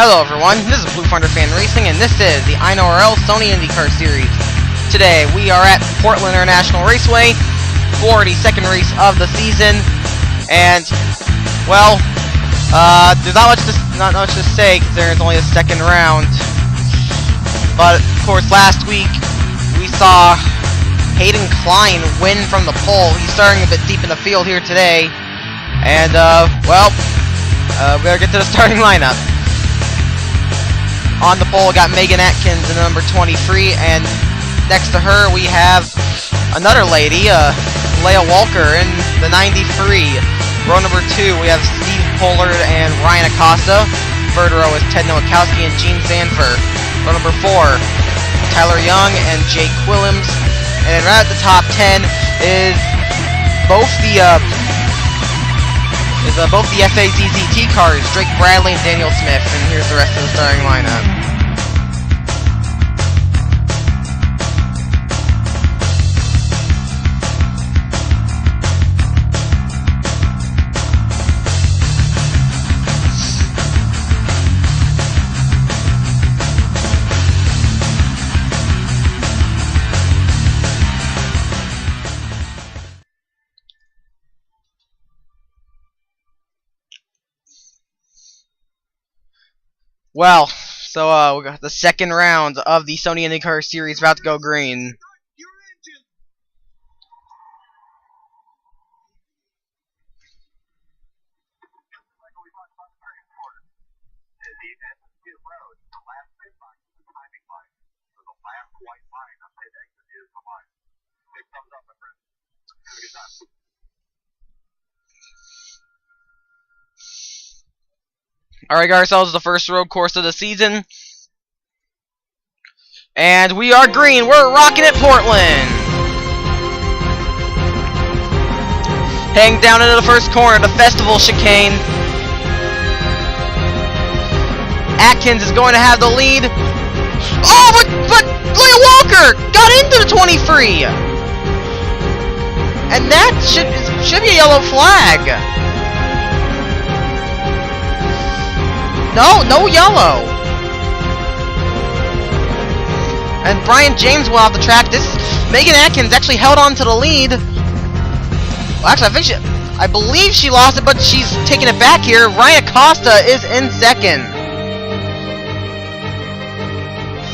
Hello everyone, this is Blue Thunder Fan Racing, and this is the INORL Sony IndyCar Series. Today we are at Portland International Raceway for the second race of the season, and well, there's not much to say because there's only a second round. But of course, last week we saw Hayden Klein win from the pole. He's starting a bit deep in the field here today, and we better get to the starting lineup. On the pole, we got Megan Atkins in number 23, and next to her we have another lady, Leah Walker in the 93. Row number 2, we have Steve Pollard and Ryan Acosta. Third row is Ted Nowakowski and Gene Sanford. Row number 4, Tyler Young and Jake Willems. And right at the top 10 is both the FAZZT cars, Drake Bradley and Daniel Smith, and here's the rest of the starting lineup. Well, so we got the second round of the Sony IndyCar Series about to go green. Alright, got ourselves the first road course of the season. And we are green. We're rocking at Portland. Heading down into the first corner, the festival chicane. Atkins is going to have the lead. Oh, but Leah Walker got into the 23. And that should be a yellow flag. No yellow. And Brian James will have the track. Megan Atkins actually held on to the lead. Well, actually, I believe she lost it, but she's taking it back here. Ryan Acosta is in second.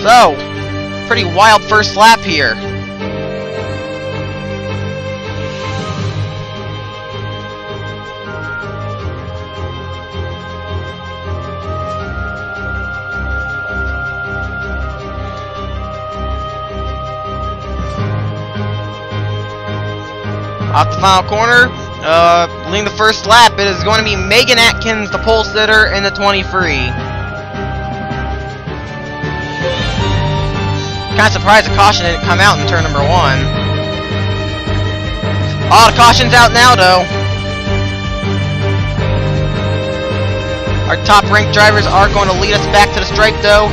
So, pretty wild first lap here. Off the final corner, leading the first lap, it is going to be Megan Atkins, the pole sitter, in the 23. Kind of surprised the caution didn't come out in turn number 1. Oh, the caution's out now, though. Our top-ranked drivers are going to lead us back to the stripe, though.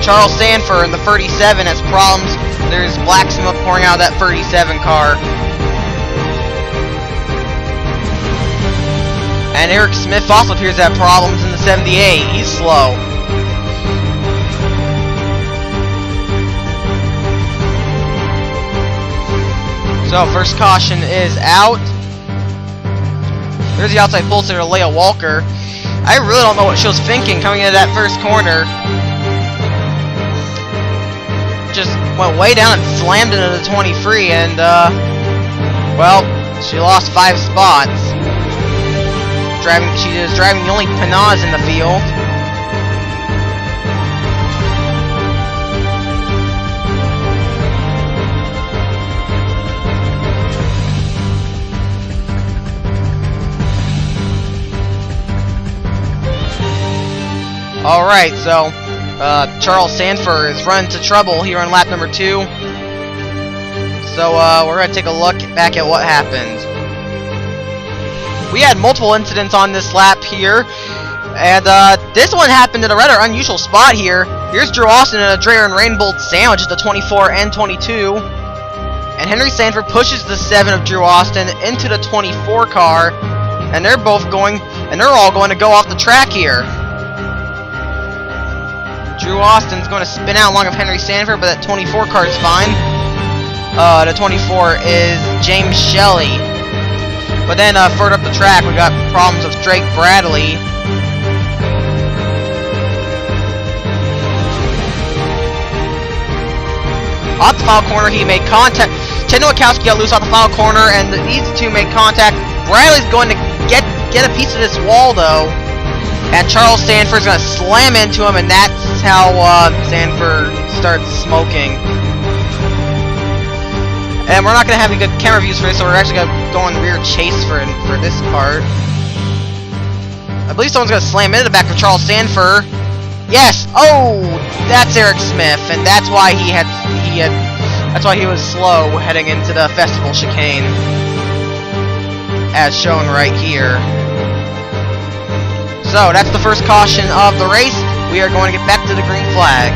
Charles Sanford in the 37 has problems. There's black smoke pouring out of that 37 car. And Eric Smith also appears to have problems in the 78. He's slow. So, first caution is out. There's the outside pole sitter, Leah Walker. I really don't know what she was thinking coming into that first corner. Just went way down and slammed into the 23, and well, she lost 5 spots. She is driving the only Pinaz in the field. Alright, so Charles Sanford is run into trouble here on lap number 2. So we're going to take a look back at what happened. We had multiple incidents on this lap here, and this one happened in a rather unusual spot here. Here's Drew Austin in a Dreyer and Rainbolt sandwich at the 24 and 22. And Henry Sanford pushes the 7 of Drew Austin into the 24 car, and they're all going to go off the track here. Drew Austin's going to spin out along with Henry Sanford, but that 24 car is fine. The 24 is James Shelley. But then further up the track, we got problems with Drake Bradley. Off the final corner, he made contact. Ted Nowakowski got loose off the final corner, and these two made contact. Bradley's going to get a piece of this wall, though. And Charles Sanford's going to slam into him, and that's how Sanford starts smoking. And we're not going to have any good camera views for this, so we're actually going to go on rear chase for this part. I believe someone's going to slam into the back of Charles Sanford. Yes! Oh! That's Eric Smith, and that's why that's why he was slow heading into the festival chicane. As shown right here. So, that's the first caution of the race. We are going to get back to the green flag.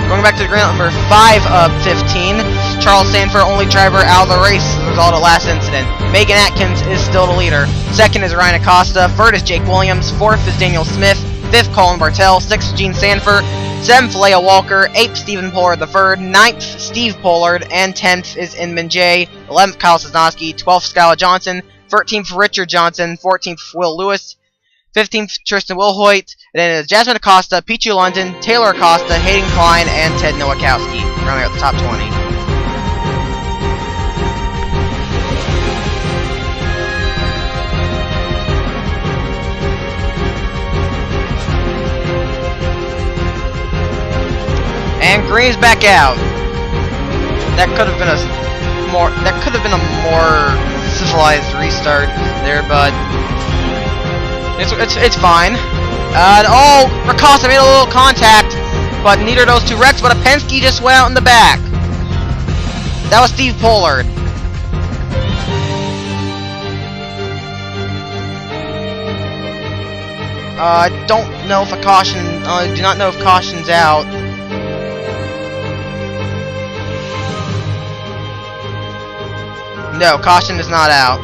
Going back to the green, number 5 of 15. Charles Sanford, only driver out of the race as a result of the last incident. Megan Atkins is still the leader. Second is Ryan Acosta. Third is Jake Williams. Fourth is Daniel Smith. Fifth, Colin Bartel. Sixth, Gene Sanford. Seventh, Leia Walker. Eighth, Stephen Pollard III. Ninth, Steve Pollard. And 10th is Inman J. 11th, Kyle Sosnowski. 12th, Skylar Johnson. 13th, Richard Johnson. 14th, Will Lewis. 15th, Tristan Wilhoit. And then it's Jasmine Acosta, Pichu London, Taylor Acosta, Hayden Klein, and Ted Nowakowski. Rounding out the top 20. And Green's back out. That could have been a more civilized restart there, but it's fine. Oh, Acosta made a little contact, but neither of those two wrecks. But a Penske just went out in the back. That was Steve Pollard. I don't know if a caution. I do not know if caution's out. No, caution is not out.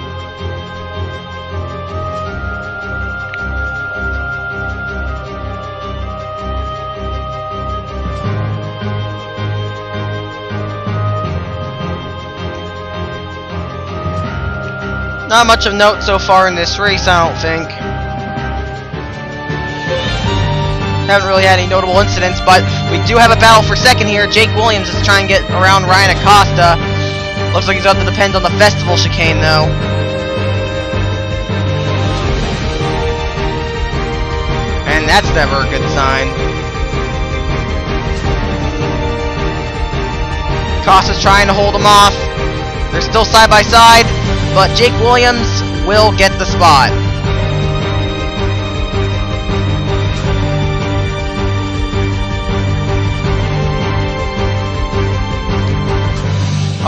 Not much of note so far in this race, I don't think. Haven't really had any notable incidents, but we do have a battle for second here. Jake Williams is trying to get around Ryan Acosta. Looks like he's going to depend on the festival chicane, though. And that's never a good sign. Acosta's trying to hold him off. They're still side by side, but Jake Williams will get the spot.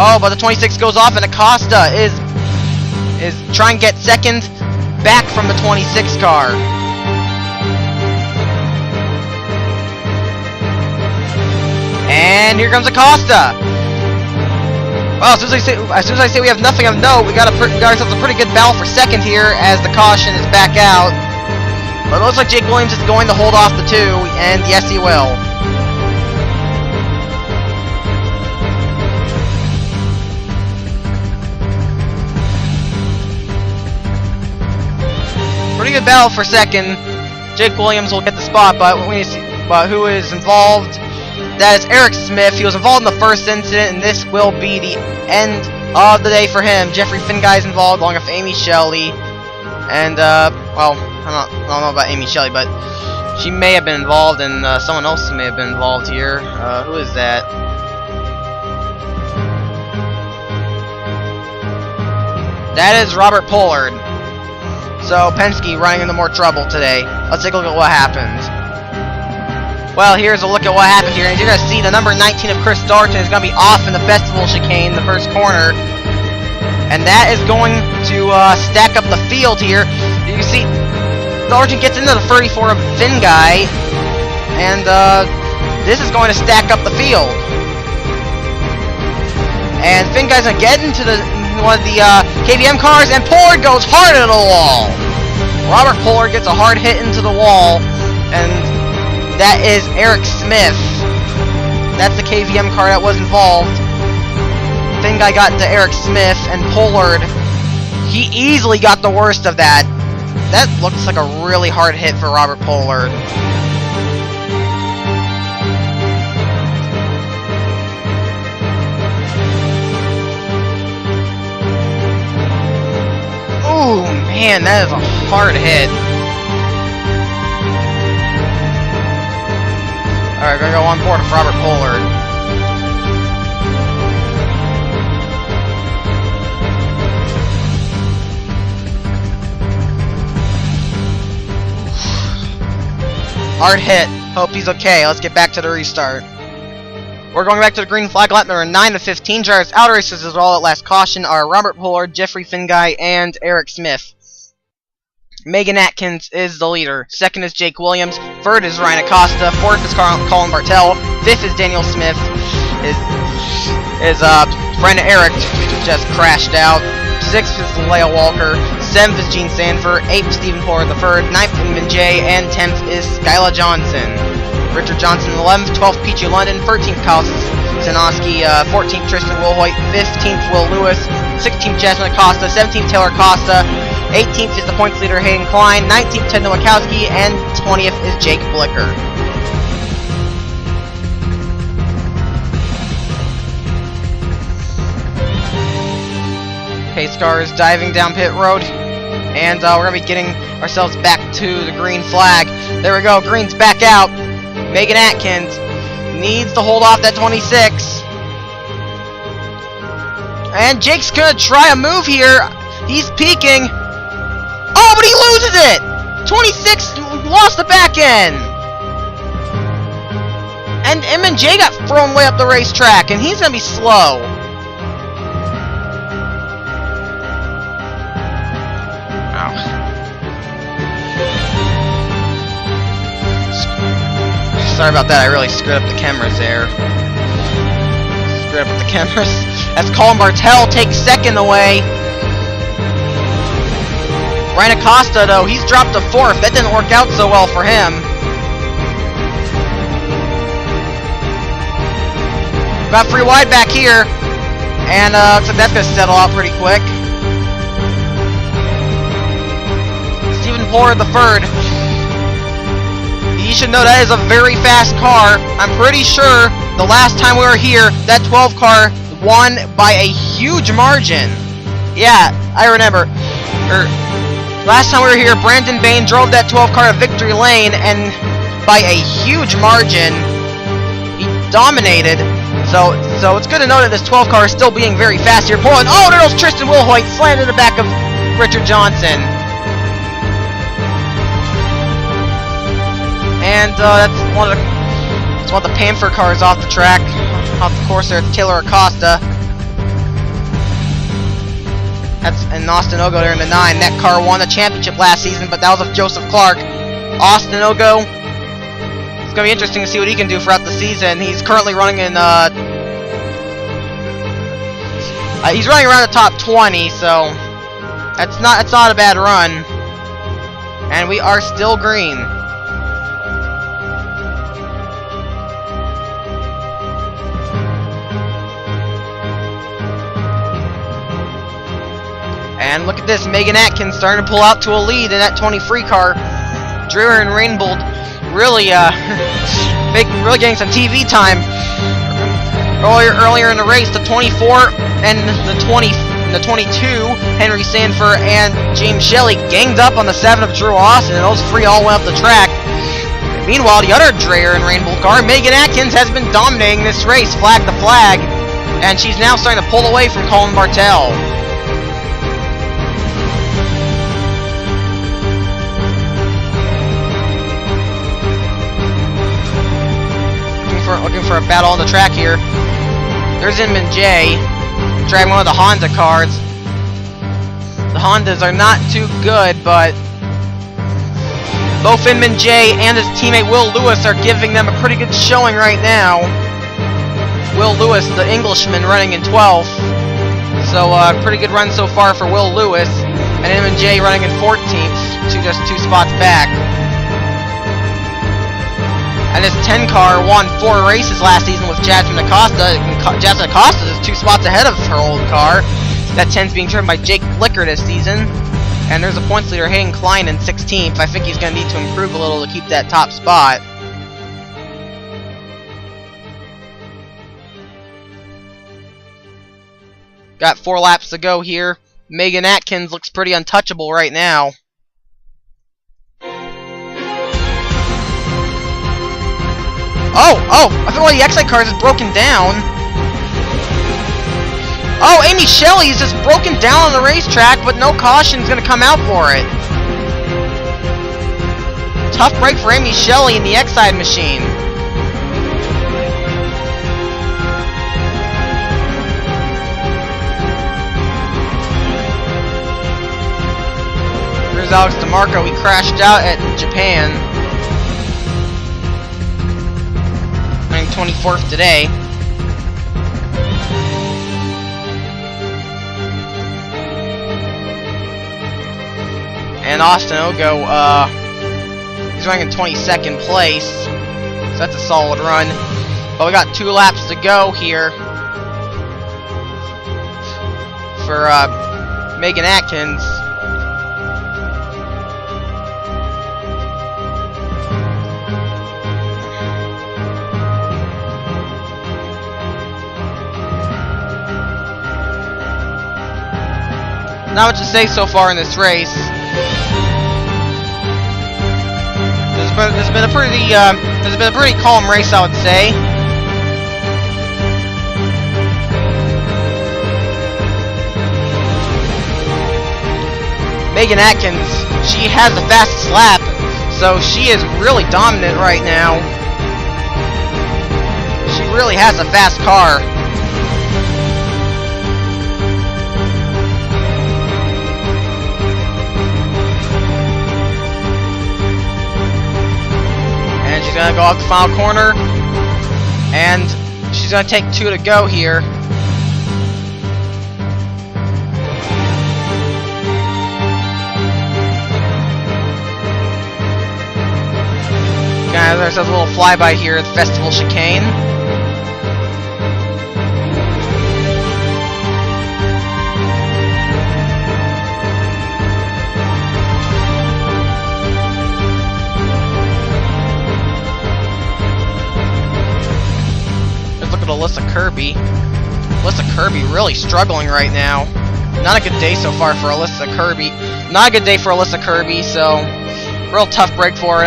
Oh, but the 26 goes off, and Acosta is trying to get second back from the 26 car. And here comes Acosta. Well, as soon as I say we have nothing of note, we got ourselves a pretty good battle for second here as the caution is back out. But it looks like Jake Williams is going to hold off the two, and yes, he will. Pretty good battle for second. Jake Williams will get the spot, but who is involved? That is Eric Smith. He was involved in the first incident, and this will be the end of the day for him. Jeffrey Finguy is involved, along with Amy Shelley. And, well, I don't know about Amy Shelley, but she may have been involved, and someone else may have been involved here. Who is that? That is Robert Pollard. So, Penske running into more trouble today. Let's take a look at what happened. Well, here's a look at what happened here. As you're going to see, the number 19 of Chris Darton is going to be off in the festival chicane, the first corner. And that is going to stack up the field here. You see, Darton gets into the 34 of Finguy. And this is going to stack up the field. And Finguy's going to get into one of the KBM cars, and Pollard goes hard into the wall. Robert Pollard gets a hard hit into the wall, and That is Eric Smith. That's the KVM car that was involved. Thin guy got to Eric Smith, and Pollard, he easily got the worst of that. That looks like a really hard hit for Robert Pollard. Ooh, man, that is a hard hit. Alright, gonna go on board with Robert Pollard. Hard hit. Hope he's okay. Let's get back to the restart. We're going back to the green flag lap number 9 of 15. Drivers out of races as well at last caution are Robert Pollard, Jeffrey Finguy, and Eric Smith. Megan Atkins is the leader. Second is Jake Williams. Third is Ryan Acosta. Fourth is Colin Bartel. Fifth is Daniel Smith. His friend Eric just crashed out. Sixth is Leia Walker. Seventh is Gene Sanford. Eighth is Stephen Pollard III. Ninth is Min Jay. And 10th is Skyla Johnson. Richard Johnson 11th. 12th Peachy London. 13th Kyle Zanoski. 14th Tristan Wilhoit. 15th Will Lewis. 16th Jasmine Acosta. 17th Taylor Acosta. 18th is the points leader Hayden Klein. 19th Ted Nowakowski. And 20th is Jake Blicker. Pace car is diving down pit road, and we're going to be getting ourselves back to the green flag. There we go, green's back out. Megan Atkins needs to hold off that 26. And Jake's going to try a move here. He's peaking. Oh, but he loses it! 26 lost the back end. And M&J got thrown way up the racetrack, and he's going to be slow. Sorry about that, I really screwed up the cameras there. Screwed up with the cameras. As Colin Bartel takes second away. Ryan Acosta, though, he's dropped to fourth. That didn't work out so well for him. Got free wide back here. And looks like that's going to settle out pretty quick. Stephen Pollard III. You should know that is a very fast car. I'm pretty sure the last time we were here, that 12 car won by a huge margin. Yeah, I remember. Last time we were here, Brandon Bain drove that 12 car to victory lane, and by a huge margin, he dominated. So it's good to know that this 12 car is still being very fast here. Portland. Oh, there goes Tristan Wilhoit, slammed in the back of Richard Johnson. And that's one of the Panther cars off the track. Off the course there, it's Taylor Acosta. And Austin Ogo there in the 9. That car won the championship last season, but that was with Joseph Clark. Austin Ogo, it's going to be interesting to see what he can do throughout the season. He's currently running in, he's running around the top 20, so that's not a bad run. And we are still green. And look at this, Megan Atkins starting to pull out to a lead in that 23 car. Dreher and Rainbold really getting some TV time. Earlier in the race, the 24 and the 22, Henry Sanford and James Shelley ganged up on the 7 of Drew Austin, and those three all went up the track. Meanwhile, the other Dreher and Rainbold car, Megan Atkins, has been dominating this race, flag to flag, and she's now starting to pull away from Colin Bartel. Looking for a battle on the track here. There's Inman J driving one of the Honda cars. The Hondas are not too good, but both Inman J and his teammate Will Lewis are giving them a pretty good showing right now. Will Lewis, the Englishman, running in 12th. So pretty good run so far for Will Lewis. And Inman J running in 14th, just 2 spots back. And this 10 car won 4 races last season with Jasmine Acosta. Jasmine Acosta is 2 spots ahead of her old car. That 10's being driven by Jake Licker this season. And there's a points leader, Hayden Klein, in 16th. I think he's going to need to improve a little to keep that top spot. Got 4 laps to go here. Megan Atkins looks pretty untouchable right now. Oh, I feel like the Excite cars is broken down. Oh, Amy Shelley is just broken down on the racetrack, but no caution is going to come out for it. Tough break for Amy Shelley in the Excite machine. Here's Alex DeMarco. He crashed out at Japan. 24th today. And Austin Ogo, he's running in 22nd place, so that's a solid run. But we got 2 laps to go here for Megan Atkins. Not much to say so far in this race. There's been a pretty calm race, I would say. Megan Atkins, she has the fastest lap, so she is really dominant right now. She really has a fast car. She's gonna go off the final corner, and she's gonna take 2 to go here. There's a little flyby here at the Festival Chicane. Alyssa Kirby. Alyssa Kirby really struggling right now. Not a good day so far for Alyssa Kirby. Not a good day for Alyssa Kirby, so real tough break for her.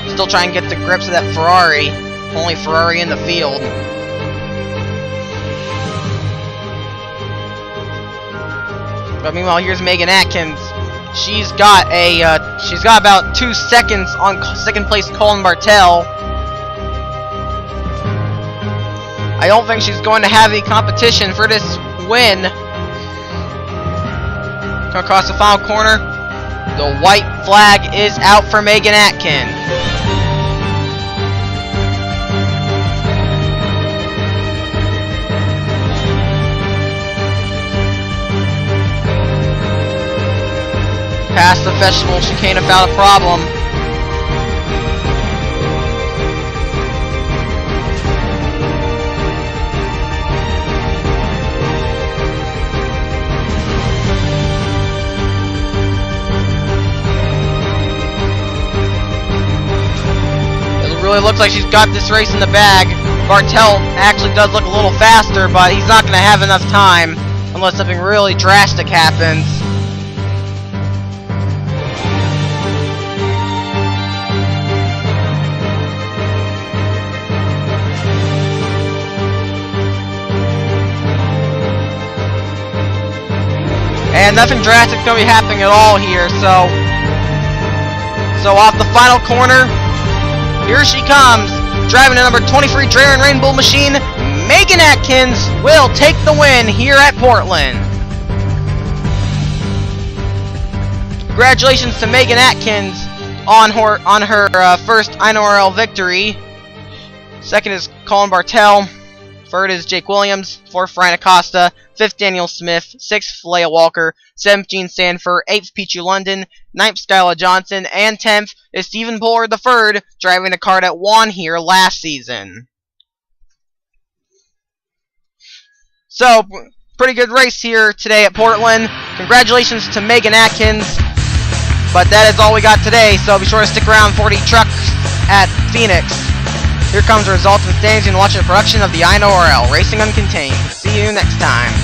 Still trying to get the grips of that Ferrari. Only Ferrari in the field. But meanwhile, here's Megan Atkins. She's got about 2 seconds on second place Colin Bartel. I don't think she's going to have any competition for this win. Come across the final corner. The white flag is out for Megan Atkins. Past the Festival Chicane without a problem. It looks like she's got this race in the bag. Bartel actually does look a little faster, but he's not going to have enough time unless something really drastic happens. And nothing drastic is going to be happening at all here, so off the final corner, here she comes, driving the number 23 Drayton Rainbow machine. Megan Atkins will take the win here at Portland. Congratulations to Megan Atkins on her first INORL victory. Second is Colin Bartel. Third is Jake Williams. Fourth, Ryan Acosta. Fifth, Daniel Smith. Sixth, Leia Walker. Seventh, Gene Sanford. Eighth, Pichu London. Ninth, Skyla Johnson. And 10th is Stephen Pollard III, driving the car that won here last season. So, pretty good race here today at Portland. Congratulations to Megan Atkins. But that is all we got today, so be sure to stick around for the truck at Phoenix. Here comes the results and standings and watching the production of the INORL Racing Uncontained. See you next time.